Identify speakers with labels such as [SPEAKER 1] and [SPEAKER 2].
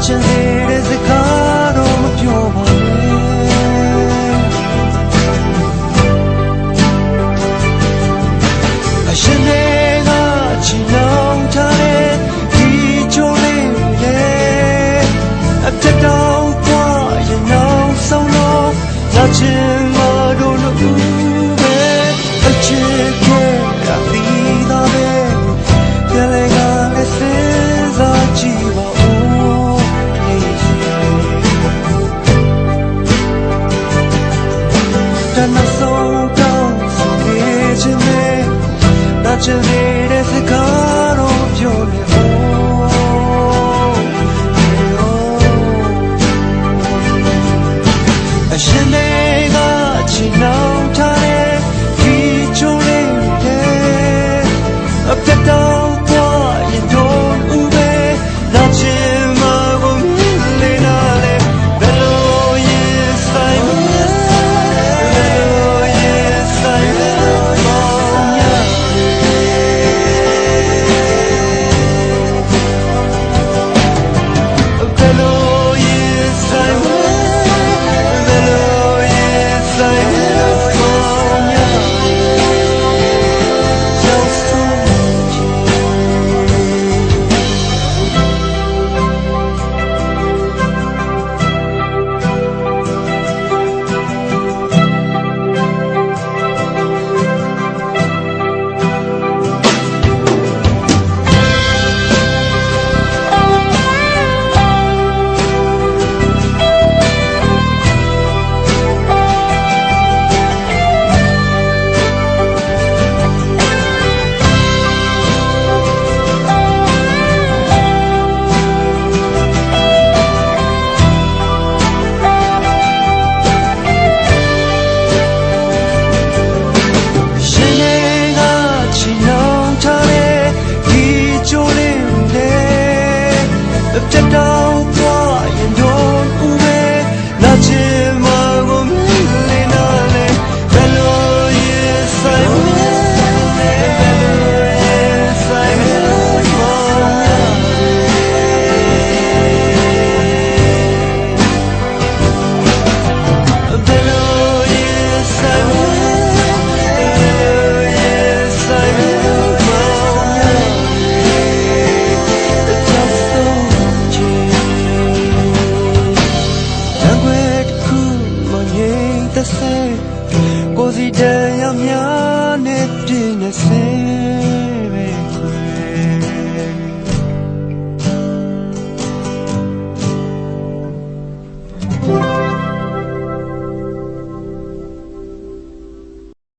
[SPEAKER 1] ချင်သေးတဲ့စကားတော့မပြောပါနဲ့အရှင်တွေကချီနှောင်ထားတဲ့ဒီချိုးလေးရဲ့အပြတ်တော့သွားရင်နောက်ဆုံးတော့လာချင်မတို့လို့ပဲအချစ်ကိုရပြီးသားပဲပြန်လဲကလည်းစဉ်းစားကြည့်ပါဦးတနောက်ဆုံးတော့ဆိုနေချင်တယ်နာချင်တဲ့စကားတော့ပြောနေအရှင်တွေကချီနှောင်ထားတဲ့ဒီချိုးလေးရဲ့အပြတ်တော့သွားရင်တော့ဦးပဲလာချင်မှာကိုမြင်လေနာလေဘယ်လိုရင်ဆိုင်မလဲဘယ်လိုရင်ဆိုင်မလဲမောင်ရဘယ်လိုရင်ဆိုင်မလဲပြတ်တော့သွားရင်တော့ဦးပဲလာချင်မှာကိုမြင်လေနာလေဘယ်လိုရင်ဆိုင်မလဲဘယ်လိုရင်ဆိုင်မလဲမောင်ဘယ်လိုရင်ဆိုင်မလဲဘယ်လိုရင်ဆိုင်မလဲမောင်ကိုစီတရများနဲ့ပြင်းနေစေ